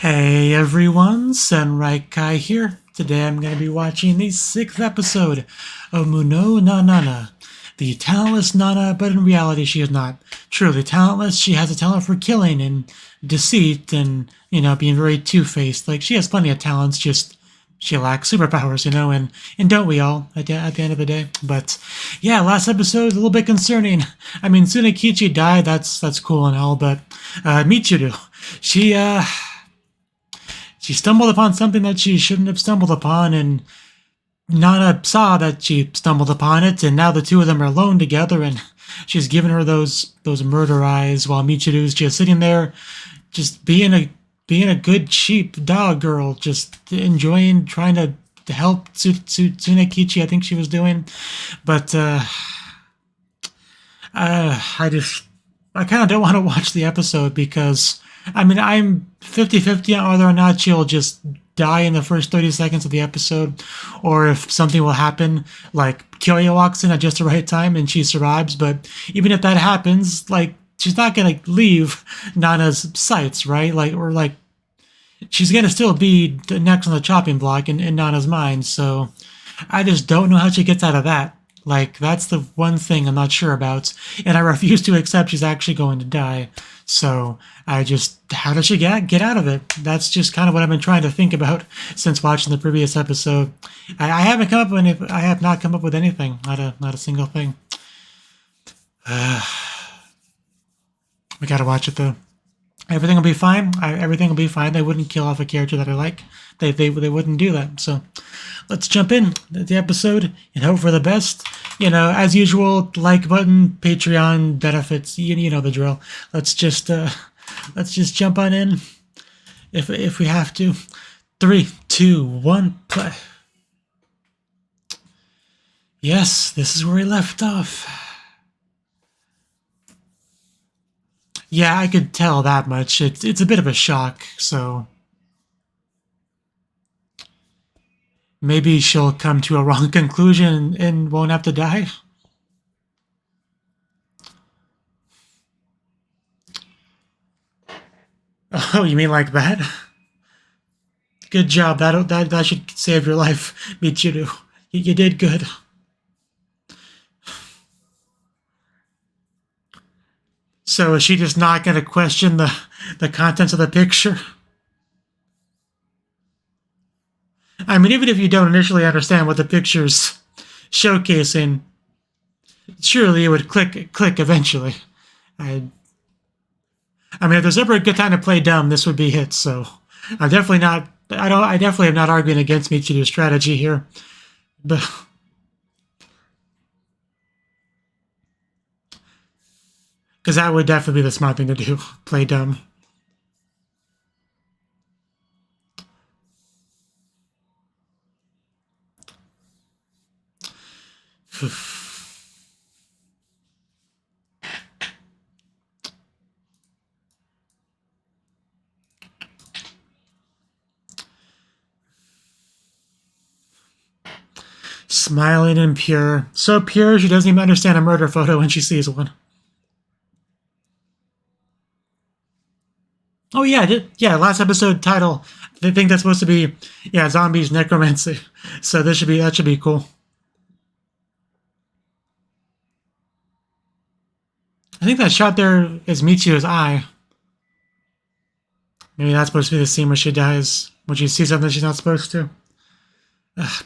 Hey everyone, Kai here. Today I'm going to be watching the 6th episode of Munou na Nana, the talentless Nana, but in reality she is not truly talentless. She has a talent for killing and deceit and, being very two-faced. Like, she has plenty of talents, just she lacks superpowers, and don't we all at the end of the day? But yeah, last episode a little bit concerning. I mean, Tsunakichi died, that's cool and all, but Michiru, she she stumbled upon something that she shouldn't have stumbled upon, and Nana saw that she stumbled upon it, and now the two of them are alone together, and she's giving her those murder eyes while Michiru's just sitting there, just being a good sheep dog girl, just enjoying, trying to help Tsunakichi, I think she was doing. But I kind of don't want to watch the episode because, I mean, I'm 50-50 on whether or not she'll just die in the first 30 seconds of the episode, or if something will happen, like Kyoya walks in at just the right time and she survives. But even if that happens, like, she's not gonna leave Nana's sights, right? Like, she's gonna still be next on the chopping block in Nana's mind. So I just don't know how she gets out of that. Like, that's the one thing I'm not sure about, and I refuse to accept she's actually going to die. So how does she get out of it? That's just kind of what I've been trying to think about since watching the previous episode. I haven't come up with any. I have not come up with anything. Not a single thing. We gotta watch it though. Everything will be fine. Everything will be fine. They wouldn't kill off a character that I like. They wouldn't do that. So let's jump in the episode and hope for the best. As usual, like button, Patreon benefits. You know the drill. Let's just jump on in if we have to. 3, 2, 1, play. Yes, this is where we left off. Yeah, I could tell that much. It's a bit of a shock, so maybe she'll come to a wrong conclusion and won't have to die. Oh, you mean like that? Good job. That should save your life, Michiru. You did good. So is she just not going to question the contents of the picture? I mean, even if you don't initially understand what the picture's showcasing, surely it would click eventually. I mean, if there's ever a good time to play dumb, this would be it. So I'm definitely not. I definitely am not arguing against Michiru's strategy here, but because that would definitely be the smart thing to do, play dumb. Smiling and pure. So pure she doesn't even understand a murder photo when she sees one. Oh yeah, yeah, last episode title. I think that's supposed to be, yeah, zombies necromancy. So that should be cool. I think that shot there is Michiru's eye. Maybe that's supposed to be the scene where she dies, when she sees something she's not supposed to.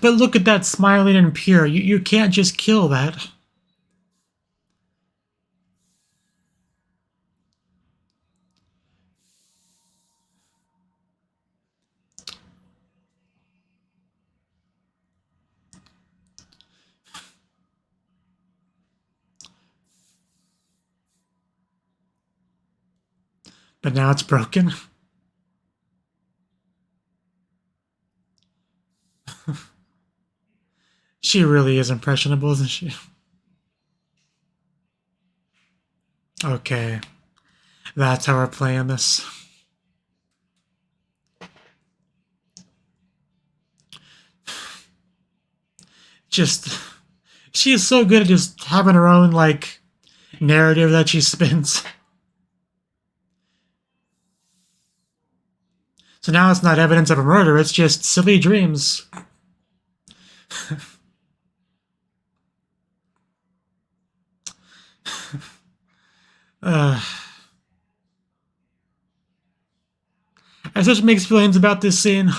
But look at that, smiling and pure. You can't just kill that. But now it's broken. She really is impressionable, isn't she? Okay. That's how we're playing this. Just, she is so good at just having her own, like, narrative that she spins. So now it's not evidence of a murder, it's just silly dreams. I have such mixed feelings about this scene.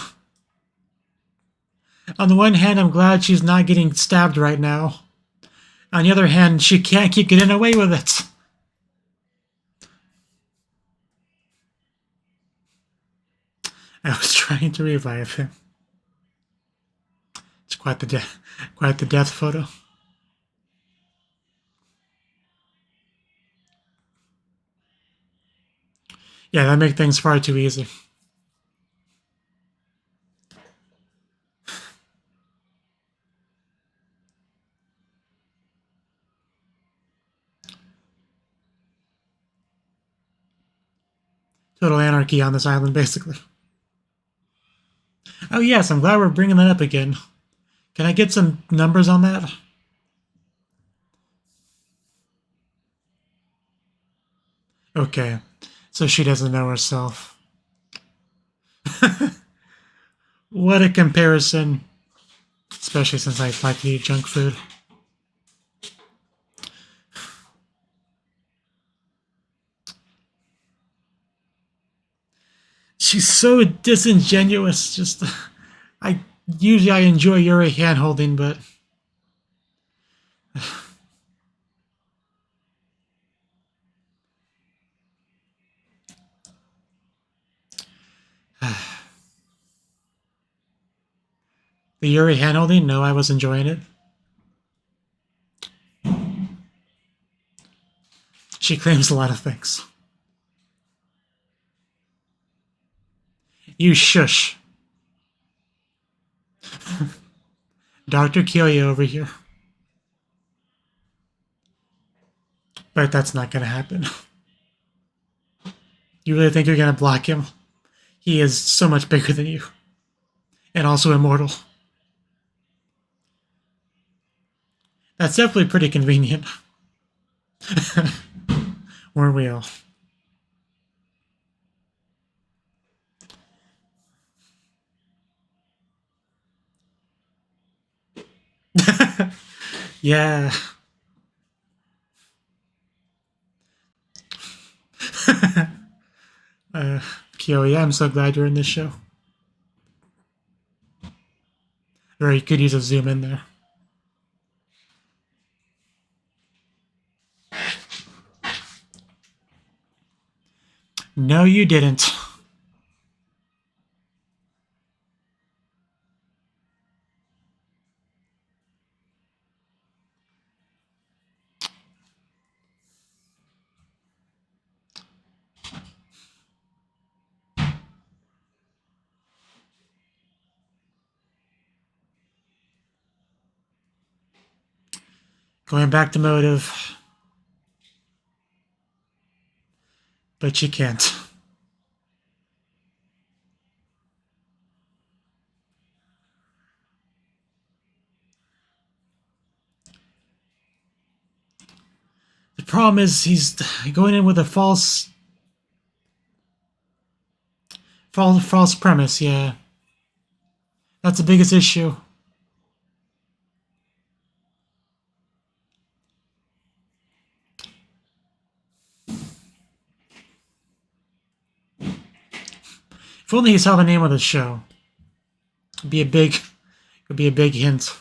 On the one hand, I'm glad she's not getting stabbed right now. On the other hand, she can't keep getting away with it. I was trying to revive him. It's quite the death photo. Yeah, that makes things far too easy. Total anarchy on this island, basically. Oh yes, I'm glad we're bringing that up again. Can I get some numbers on that? Okay, so she doesn't know herself. What a comparison. Especially since I like to eat junk food. She's so disingenuous. Just, I enjoy Yuri hand-holding, but the Yuri hand-holding? No, I was enjoying it. She claims a lot of things. You shush. Dr. Kyoya over here. But that's not going to happen. You really think you're going to block him? He is so much bigger than you. And also immortal. That's definitely pretty convenient. Weren't we all? Yeah. Kyoya, I'm so glad you're in this show. Very good use of zoom in there. No, you didn't. Going back to motive. But you can't. The problem is he's going in with a false premise, yeah. That's the biggest issue. If only he saw the name of the show. It'd be a big hint.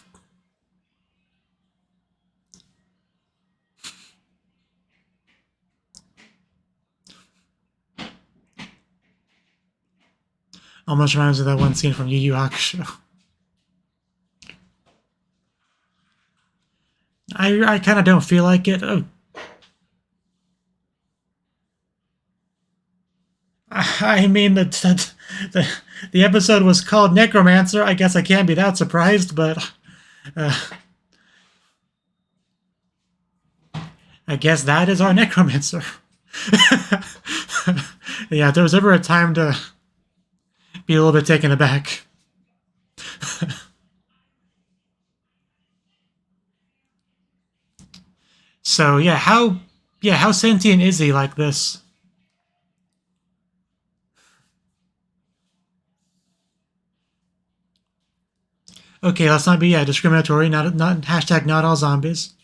Almost reminds me of that one scene from Yu Yu Hakusho. I kind of don't feel like it. Oh. I mean, the episode was called Necromancer. I guess I can't be that surprised, but I guess that is our Necromancer. Yeah, if there was ever a time to be a little bit taken aback. So yeah, how sentient is he like this? Okay, let's not be discriminatory. Not hashtag not all zombies.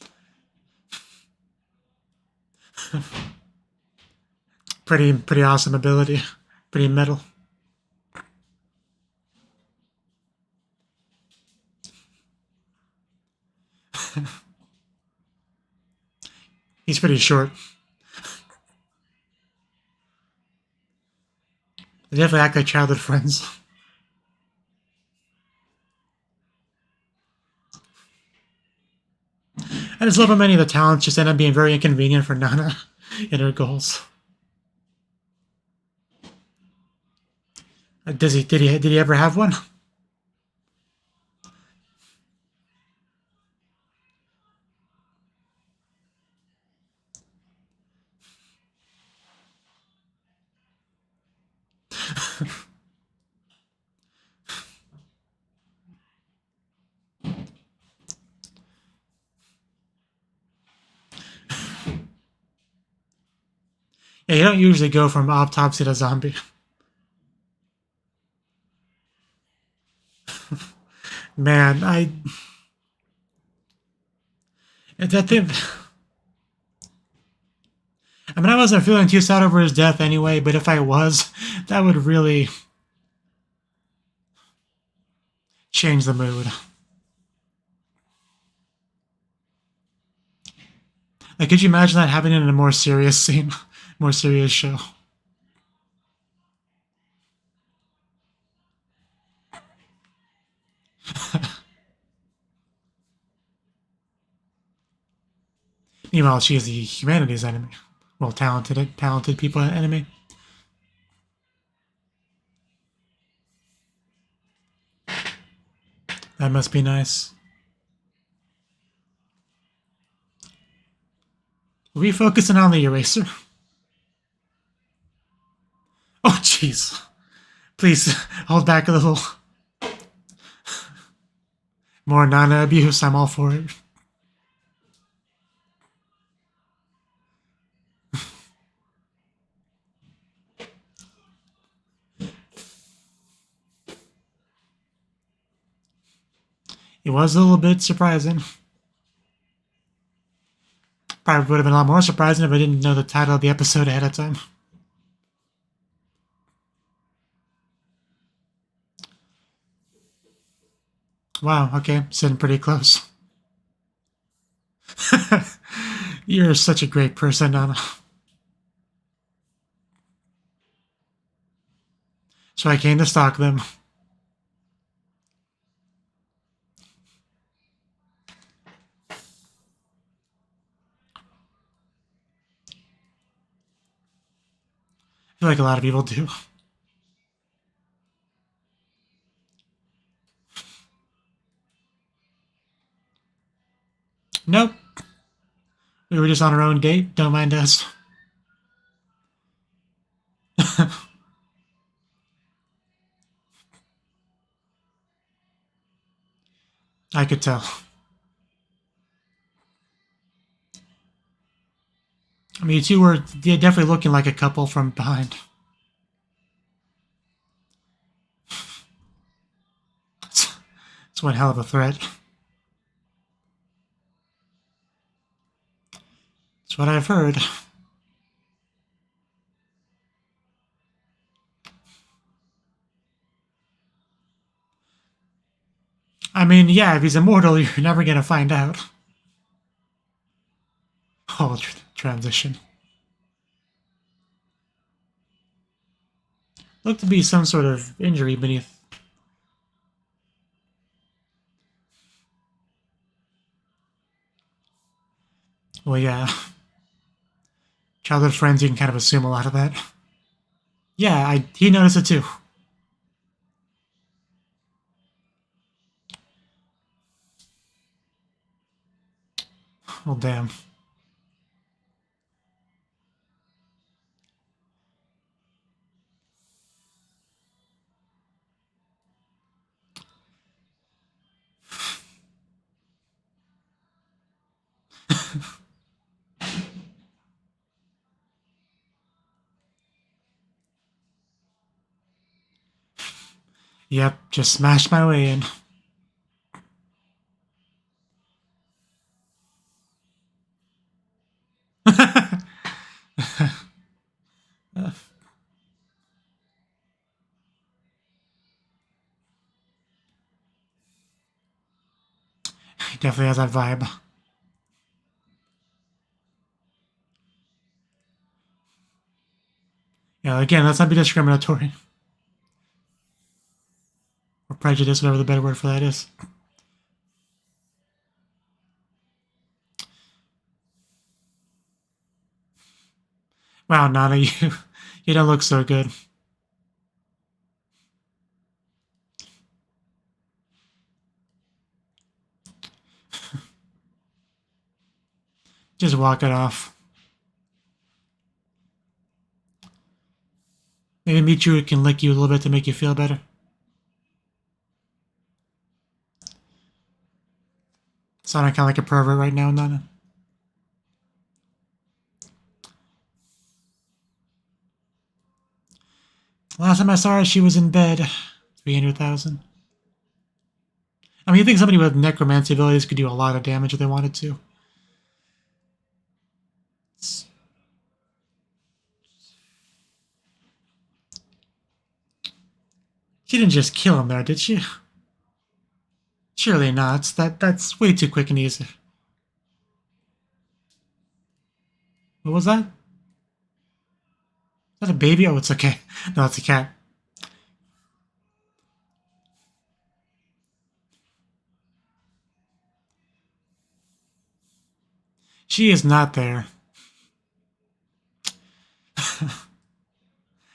pretty awesome ability. Pretty metal. He's pretty short. They definitely act like childhood friends. I just love how many of the talents just end up being very inconvenient for Nana in her goals. Did he ever have one? Yeah, you don't usually go from autopsy to zombie. Man, that thing. I mean, I wasn't feeling too sad over his death anyway, but if I was, that would really change the mood. Like, could you imagine that happening in a more serious scene, more serious show? Meanwhile, she is the humanity's enemy. Well, talented people enemy. That must be nice. Refocusing on the eraser. Oh, jeez. Please, hold back a little. More Nana abuse, I'm all for it. It was a little bit surprising. Probably would have been a lot more surprising if I didn't know the title of the episode ahead of time. Wow, okay, sitting pretty close. You're such a great person, Nana. So I came to stalk them. I feel like a lot of people do. Nope. We were just on our own date. Don't mind us. I could tell. I mean, you two were definitely looking like a couple from behind. It's one hell of a threat. That's what I've heard. I mean, yeah, if he's immortal, you're never gonna find out. Oh, transition. Looked to be some sort of injury beneath. Well, yeah. Childhood friends, you can kind of assume a lot of that. Yeah, he noticed it too. Well, damn. Yep, just smashed my way in. He definitely has that vibe. Yeah, again, let's not be discriminatory. Or prejudice, whatever the better word for that is. Wow, Nana, you don't look so good. Just walk it off. Maybe Michiru can lick you a little bit to make you feel better. Sounding kind of like a pervert right now, Nana. Last time I saw her, she was in bed. 300,000. I mean, you think somebody with necromancy abilities could do a lot of damage if they wanted to. She didn't just kill him there, did she? Surely not. That's way too quick and easy. What was that? Is that a baby? Oh, it's okay. No, it's a cat. She is not there.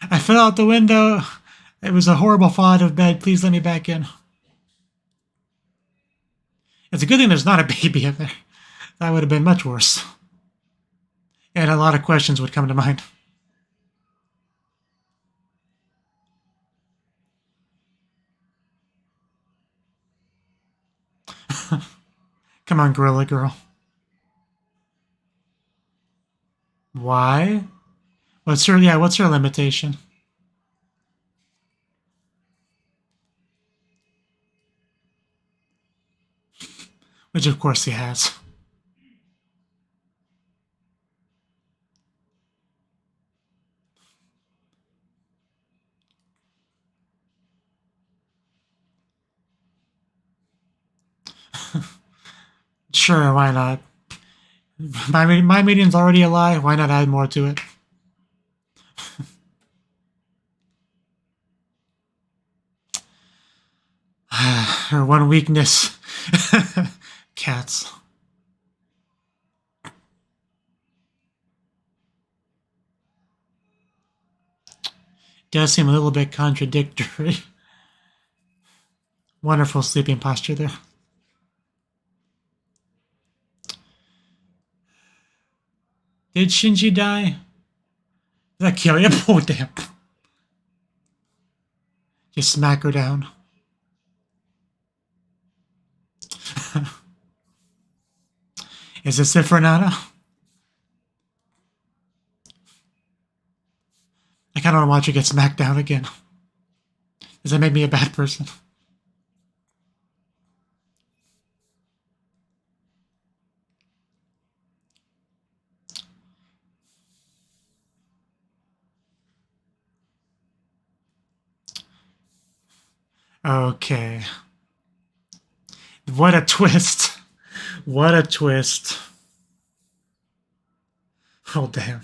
I fell out the window. It was a horrible fall out of bed. Please let me back in. It's a good thing there's not a baby in there. That would have been much worse. And a lot of questions would come to mind. Come on, Gorilla Girl. Why? What's her limitation? Which of course he has. Sure, why not? My medium's already a lie. Why not add more to it? Her one weakness. Cats. Does seem a little bit contradictory. Wonderful sleeping posture there. Did Shinji die? Did that kill you? Oh, damn. Just smack her down. Is this it for Nana? I kind of want to watch her get smacked down again. Does that make me a bad person? Okay. What a twist. What a twist. Oh, damn.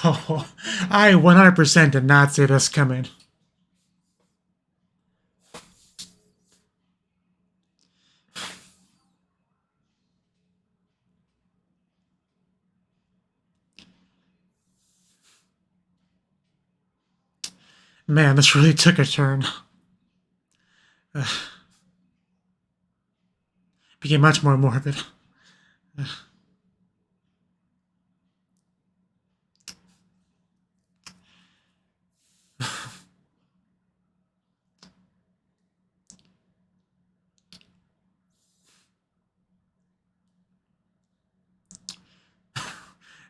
Oh, I 100% did not see this coming. Man, this really took a turn. Became much more morbid.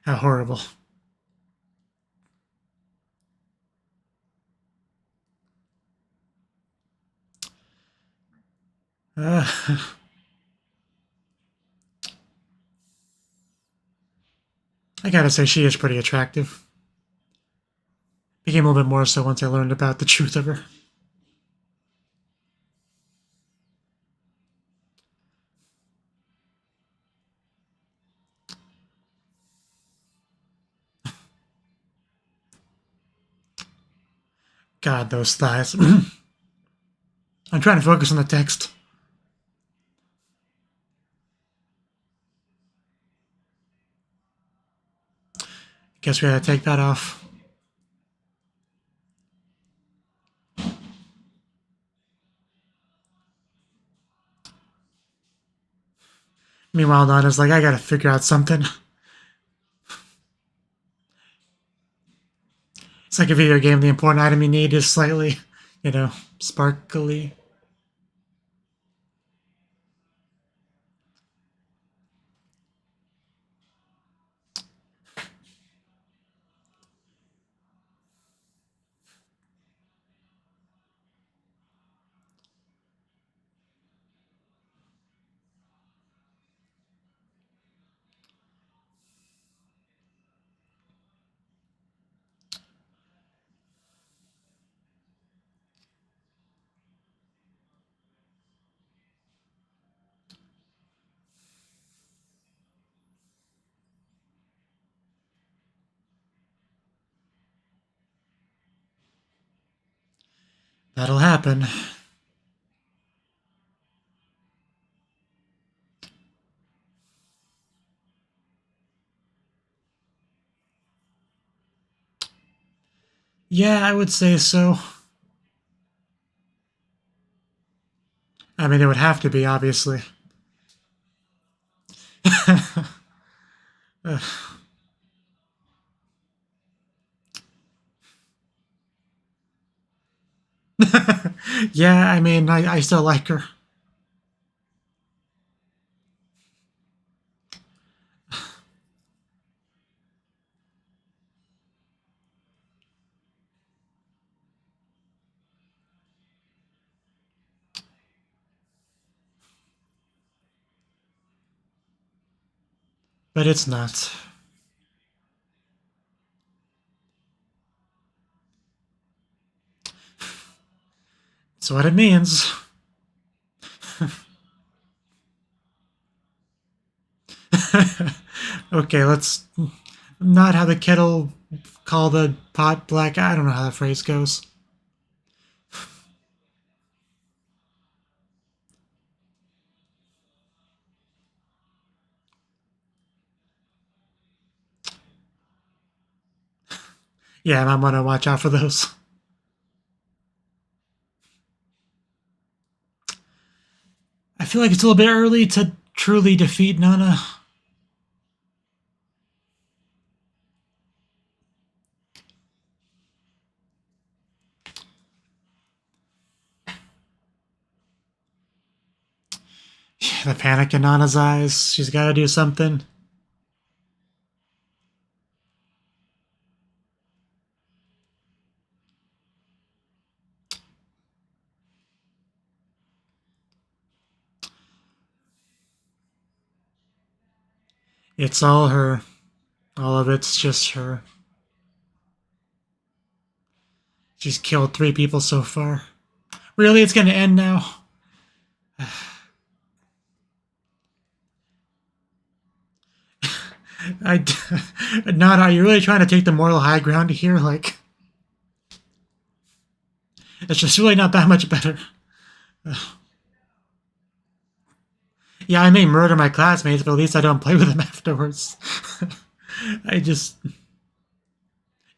How horrible. I gotta say, she is pretty attractive. Became a little bit more so once I learned about the truth of her. God, those thighs. I'm trying to focus on the text. Guess we gotta take that off. Meanwhile, Nana's like, I gotta figure out something. It's like a video game. The important item you need is slightly, sparkly. That'll happen. Yeah, I would say so. I mean, it would have to be, obviously. Yeah, I mean, I still like her. But it's not. That's what it means. Okay, let's not have the kettle call the pot black. I don't know how that phrase goes. Yeah, I'm gonna watch out for those. I feel like it's a little bit early to truly defeat Nana. Yeah, the panic in Nana's eyes. She's got to do something. It's all her. All of it's just her. She's killed 3 people so far. Really, it's going to end now? Nana, are you really trying to take the moral high ground here? Like, it's just really not that much better. Yeah, I may murder my classmates, but at least I don't play with them afterwards.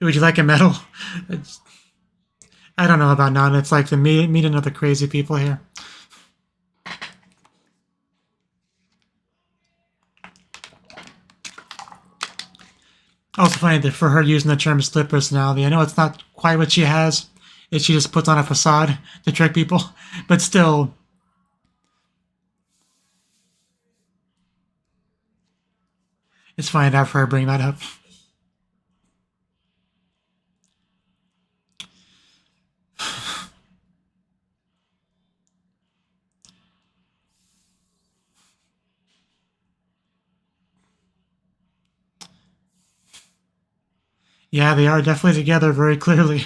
Would you like a medal? I don't know about Nana. It's like the meeting of the crazy people here. Also funny that for her using the term split personality, I know it's not quite what she has. She just puts on a facade to trick people, but still. It's fine to have her bring that up. Yeah, they are definitely together very clearly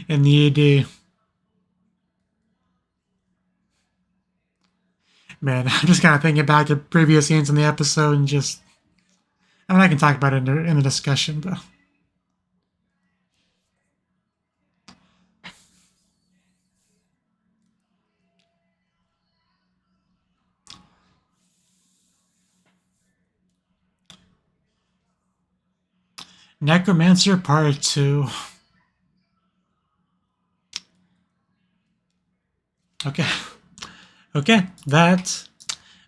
in the ED. Man, I'm just kind of thinking back to previous scenes in the episode and just... I mean, I can talk about it in the discussion, but... Necromancer Part 2. Okay. Okay, that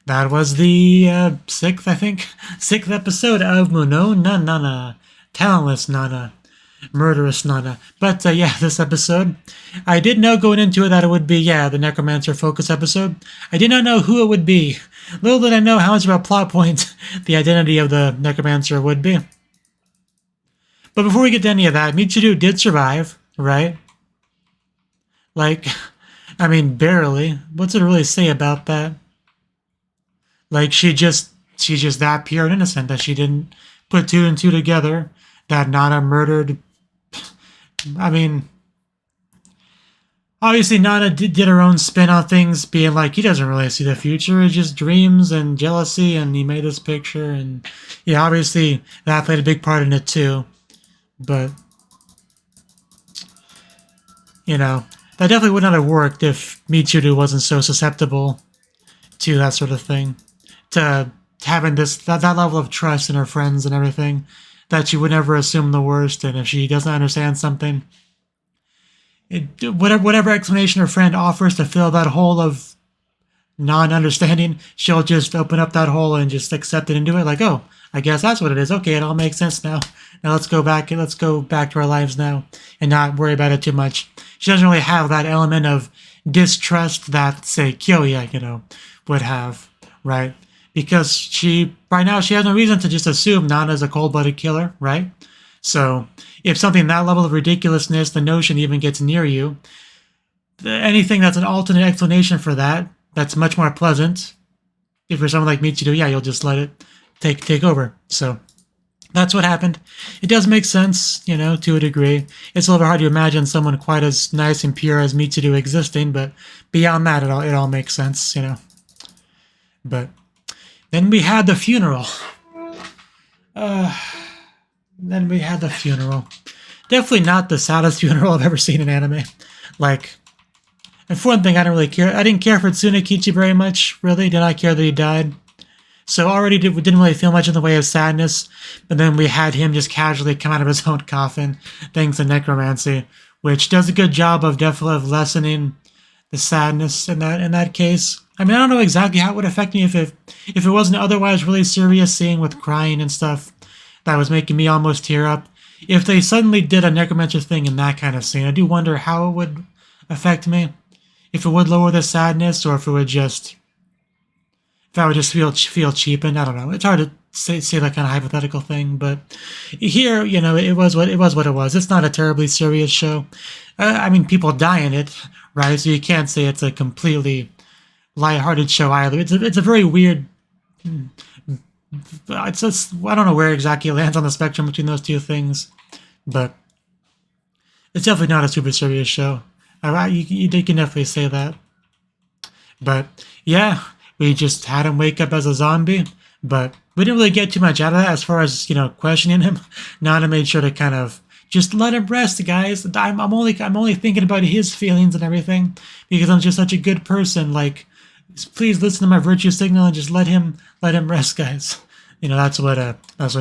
was the sixth episode of Munou Nana, Talentless Nana, Murderous Nana. But yeah, this episode, I did know going into it that it would be, the Necromancer focus episode. I did not know who it would be. Little did I know how much of a plot point the identity of the Necromancer would be. But before we get to any of that, Michiru did survive, right? Like, I mean, barely. What's it really say about that? Like, she's just that pure and innocent that she didn't put two and two together. That Nana murdered. I mean, obviously Nana did her own spin on things, being like, he doesn't really see the future. It's just dreams and jealousy, and he made this picture. And yeah, obviously that played a big part in it too. But, you know, that definitely would not have worked if Michiru wasn't so susceptible to that sort of thing. To having that level of trust in her friends and everything, that she would never assume the worst, and if she doesn't understand something, whatever explanation her friend offers to fill that hole of non-understanding, she'll just open up that hole and just accept it and do it. Like, oh, I guess that's what it is. Okay, it all makes sense now. Now let's go back to our lives now and not worry about it too much. She doesn't really have that element of distrust that, say, Kyoya, would have, right? Because right now she has no reason to just assume Nana's a cold-blooded killer, right? So if something that level of ridiculousness, the notion even gets near you, anything that's an alternate explanation for that, that's much more pleasant. If you're someone like Michiru, you'll just let it take over. So that's what happened. It does make sense, to a degree. It's a little bit hard to imagine someone quite as nice and pure as Michiru existing, but beyond that, it all makes sense, But then we had the funeral. Definitely not the saddest funeral I've ever seen in anime. Like, and for one thing, I didn't care for Tsunekichi very much, really. Did not care that he died. So already didn't really feel much in the way of sadness. But then we had him just casually come out of his own coffin, thanks to necromancy, which does a good job of definitely lessening the sadness in that case. I mean, I don't know exactly how it would affect me if it wasn't otherwise really serious scene with crying and stuff that was making me almost tear up. If they suddenly did a necromancer thing in that kind of scene, I do wonder how it would affect me. If it would lower the sadness, or if I would just feel cheapened. I don't know. It's hard to say that kind of hypothetical thing, but here, it was what it was. It's not a terribly serious show. I mean, people die in it, right? So you can't say it's a completely lighthearted show either. It's a very weird. I don't know where exactly it lands on the spectrum between those two things, but it's definitely not a super serious show. You can definitely say that. But yeah, we just had him wake up as a zombie, but we didn't really get too much out of that as far as questioning him. Nana made sure to kind of just let him rest, guys. I'm only thinking about his feelings and everything because I'm just such a good person. Like, please listen to my virtue signal and just let him rest, guys. That's what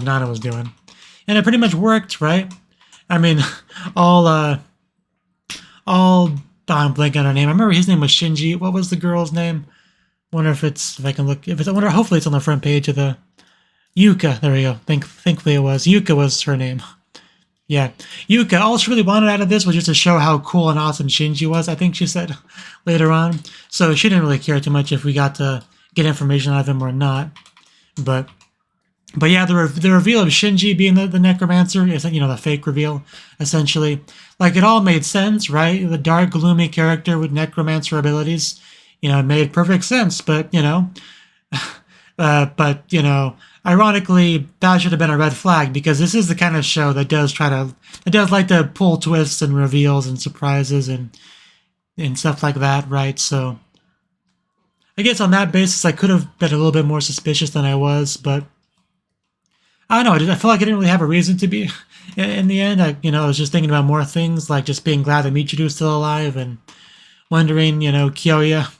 Nana was doing, and it pretty much worked, right? I mean, I'm blanking on her name. I remember his name was Shinji. What was the girl's name? Wonder if I can look. Hopefully it's on the front page of the Yuka. There we go. Thankfully it was. Yuka was her name. Yeah, Yuka. All she really wanted out of this was just to show how cool and awesome Shinji was, I think she said later on. So she didn't really care too much if we got to get information out of him or not. But yeah, the reveal of Shinji being the necromancer is, the fake reveal, essentially. Like, it all made sense, right? The dark, gloomy character with necromancer abilities, it made perfect sense. But, ironically, that should have been a red flag, because this is the kind of show that does like to pull twists and reveals and surprises and stuff like that, right? So I guess on that basis, I could have been a little bit more suspicious than I was, but I don't know. I feel like I didn't really have a reason to be in the end. I was just thinking about more things, like just being glad that Michiru's still alive and wondering, Kyoya,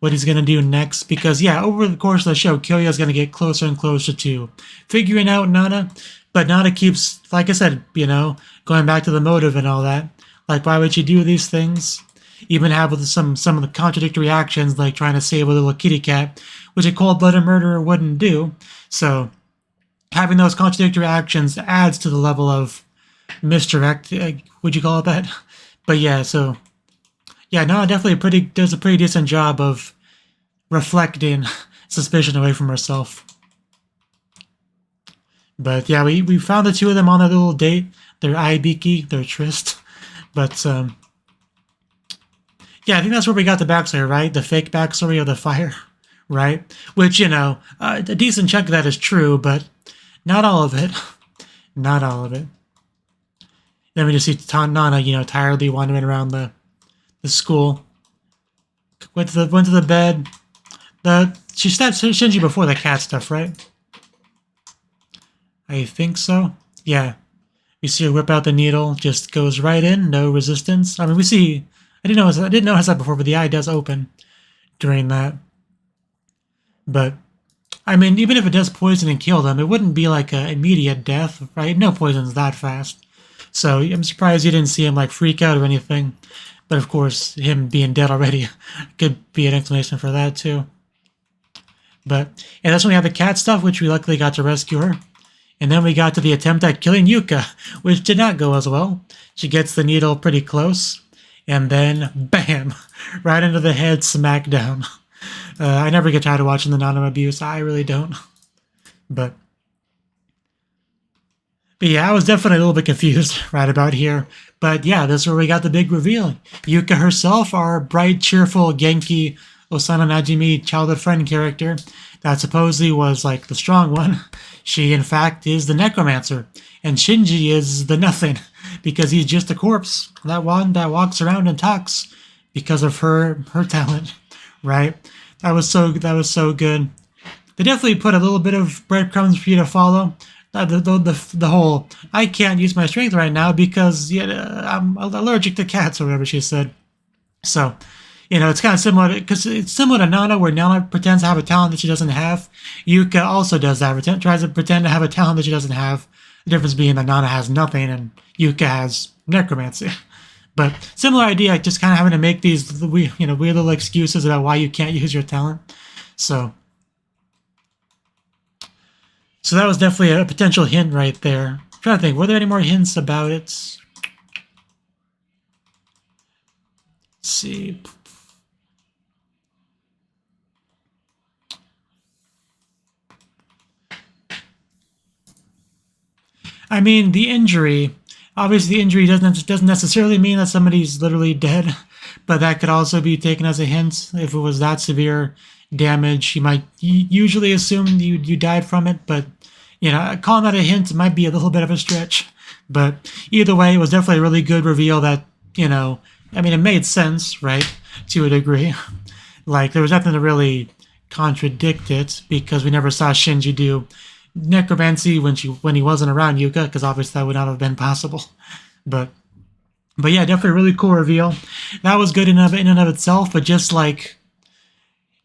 what he's going to do next. Because, yeah, over the course of the show, Kyoya is going to get closer and closer to figuring out Nana. But Nana keeps, like I said, you know, going back to the motive and all that. Like, why would you do these things? Even have some of the contradictory actions, like trying to save a little kitty cat, which a cold-blooded murderer wouldn't do. So having those contradictory actions adds to the level of misdirect, would you call it that? But yeah, so yeah, Nana definitely does a pretty decent job of reflecting suspicion away from herself. But yeah, we found the two of them on their little date, their Ibiki, their tryst. But yeah, I think that's where we got the backstory, right? The fake backstory of the fire, right? Which, you know, a decent chunk of that is true, but not all of it. Not all of it. Then we just see Nana, you know, tiredly wandering around the school. Went to the bed. She stabbed Shinji before the cat stuff, right? I think so. Yeah. We see her whip out the needle, just goes right in, no resistance. I mean, we see. I didn't notice that before, but the eye does open during that. But I mean, even if it does poison and kill them, it wouldn't be like an immediate death, right? No poison's that fast. So I'm surprised you didn't see him like freak out or anything. But of course, him being dead already could be an explanation for that too. But and that's when we have the cat stuff, which we luckily got to rescue her. And then we got to the attempt at killing Yuka, which did not go as well. She gets the needle pretty close, and then bam, right into the head, smack down. I never get tired of watching the Nana abuse. I really don't. But yeah, I was definitely a little bit confused right about here. But yeah, this is where we got the big reveal. Yuka herself, our bright, cheerful, Genki, Osana Najimi childhood friend character that supposedly was like the strong one. She, in fact, is the necromancer. And Shinji is the nothing, because he's just a corpse. That one that walks around and talks because of her talent, right? That was so good. They definitely put a little bit of breadcrumbs for you to follow. The whole, I can't use my strength right now because I'm allergic to cats, or whatever she said. So, you know, it's kind of similar, because it's similar to Nana, where Nana pretends to have a talent that she doesn't have. Yuka also does that, tries to pretend to have a talent that she doesn't have. The difference being that Nana has nothing and Yuka has necromancy. But similar idea, just kind of having to make these weird little excuses about why you can't use your talent. So that was definitely a potential hint right there. I'm trying to think, were there any more hints about it? Let's see. I mean, the injury. Obviously, the injury doesn't necessarily mean that somebody's literally dead, but that could also be taken as a hint. If it was that severe damage, you might usually assume you died from it, but you know, calling that a hint might be a little bit of a stretch. But either way, it was definitely a really good reveal that, you know, I mean, it made sense, right, to a degree. Like, there was nothing to really contradict it, because we never saw Shinji do necromancy when he wasn't around Yuka, because obviously that would not have been possible. But yeah, definitely a really cool reveal. That was good in and of itself, but just like,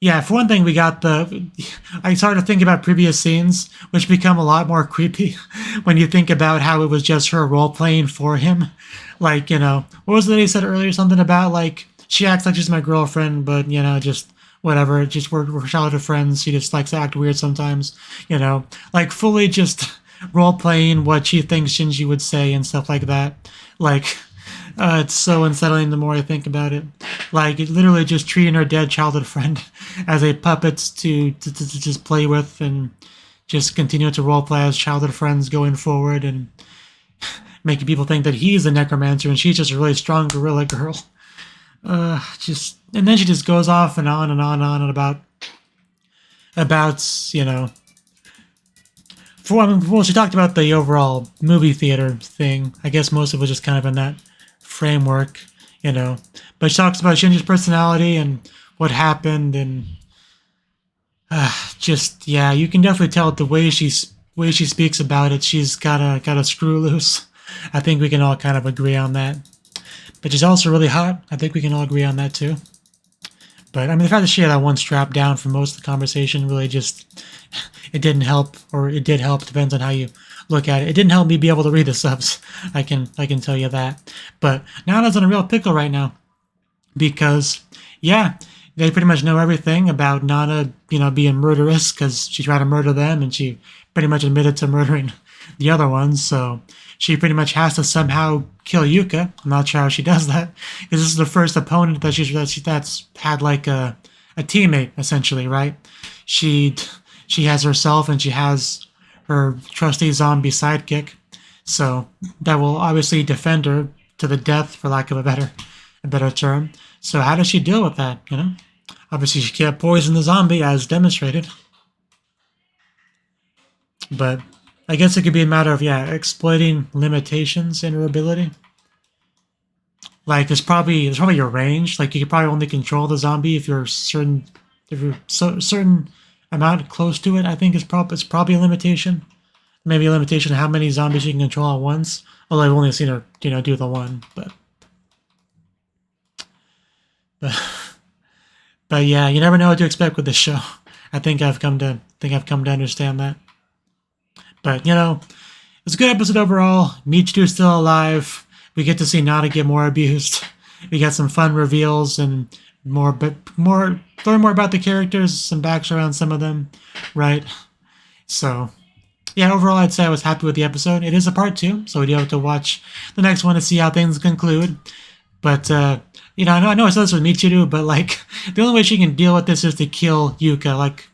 yeah, for one thing, we got I started to think about previous scenes, which become a lot more creepy when you think about how it was just her role-playing for him. Like, you know, what was it that he said earlier? Something about, like, she acts like she's my girlfriend, but, you know, just whatever, just we're childhood friends. She just likes to act weird sometimes, you know, like fully just role-playing what she thinks Shinji would say and stuff like that. Like, it's so unsettling the more I think about it. Like, literally just treating her dead childhood friend as a puppet to just play with, and just continue to roleplay as childhood friends going forward, and making people think that he's a necromancer and she's just a really strong gorilla girl. And then she just goes off and on and on and on about you know, well, she talked about the overall movie theater thing. I guess most of it was just kind of in that framework, you know. But she talks about Shinji's personality and what happened, and just, yeah, you can definitely tell the way she speaks about it. She's got a screw loose. I think we can all kind of agree on that. But she's also really hot. I think we can all agree on that too. But I mean, the fact that she had that one strap down for most of the conversation really just, it didn't help, or it did help, depends on how you look at it. It didn't help me be able to read the subs. I can tell you that. But Nana's in a real pickle right now because, yeah, they pretty much know everything about Nana, being murderous because she tried to murder them and she pretty much admitted to murdering the other ones. So she pretty much has to somehow kill Yuka. I'm not sure how she does that because this is the first opponent that's had like a teammate essentially, right? She has herself and she has her trusty zombie sidekick, so that will obviously defend her to the death, for lack of a better term. So how does she deal with that? Obviously she can't poison the zombie as demonstrated, but I guess it could be a matter of exploiting limitations in her ability. Like there's probably your range. Like you could probably only control the zombie if you're certain amount close to it. I think it's probably a limitation. Maybe a limitation of how many zombies you can control at once. Although I've only seen her, do the one. But yeah, you never know what to expect with this show. I think I've come to understand that. But it's a good episode overall. Michiru is still alive. We get to see Nana get more abused. We got some fun reveals and learn more about the characters, some backstory on some of them, right? So, yeah, overall, I'd say I was happy with the episode. It is a part 2, so we do have to watch the next one to see how things conclude. But, I know I said this with Michiru, but, like, the only way she can deal with this is to kill Yuka. Like,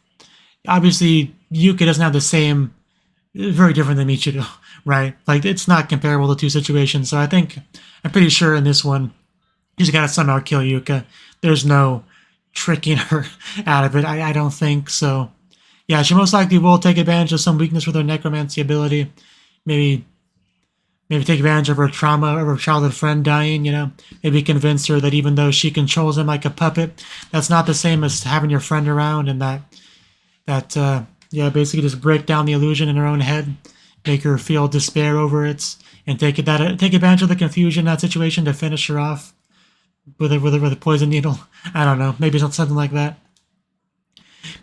obviously, Yuka doesn't have the same, very different than Michiru, right? Like, it's not comparable to two situations, so I'm pretty sure in this one, you just gotta somehow kill Yuka. There's no tricking her out of it, I don't think. So, yeah, she most likely will take advantage of some weakness with her necromancy ability. Maybe take advantage of her trauma of her childhood friend dying, Maybe convince her that even though she controls him like a puppet, that's not the same as having your friend around, and that basically just break down the illusion in her own head, make her feel despair over it, and take advantage of the confusion in that situation to finish her off with a poison needle. I don't know. Maybe something like that.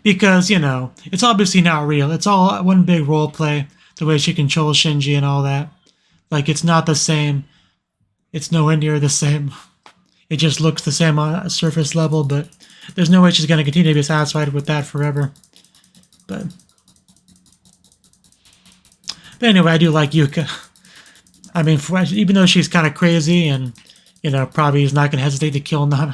Because, it's obviously not real. It's all one big role play, the way she controls Shinji and all that. Like, it's not the same. It's nowhere near the same. It just looks the same on a surface level, but there's no way she's going to continue to be satisfied with that forever. But anyway, I do like Yuka. I mean, even though she's kind of crazy and, probably is not going to hesitate to kill Nana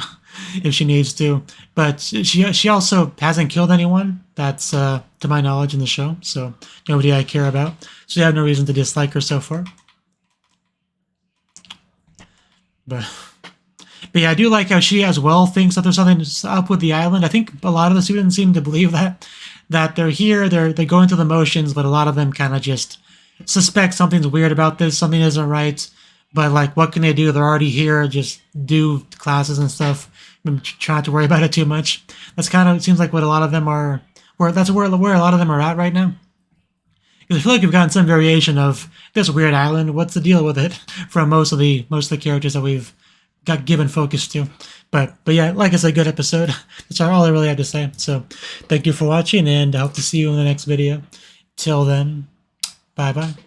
if she needs to. But she also hasn't killed anyone, that's to my knowledge, in the show. So nobody I care about. So I have no reason to dislike her so far. But yeah, I do like how she as well thinks that there's something up with the island. I think a lot of the students seem to believe that they're here, they're going through the motions, but a lot of them kind of just suspect something's weird about this, something isn't right. But, like, what can they do? They're already here, just do classes and stuff. Try not to worry about it too much. That's kind of, it seems like what a lot of them are, that's where a lot of them are at right now. Because I feel like we've gotten some variation of this weird island. What's the deal with it from most of the characters that we've got given focus to. But yeah, like I said, good episode. That's all I really had to say. So thank you for watching, and I hope to see you in the next video. Till then, bye-bye.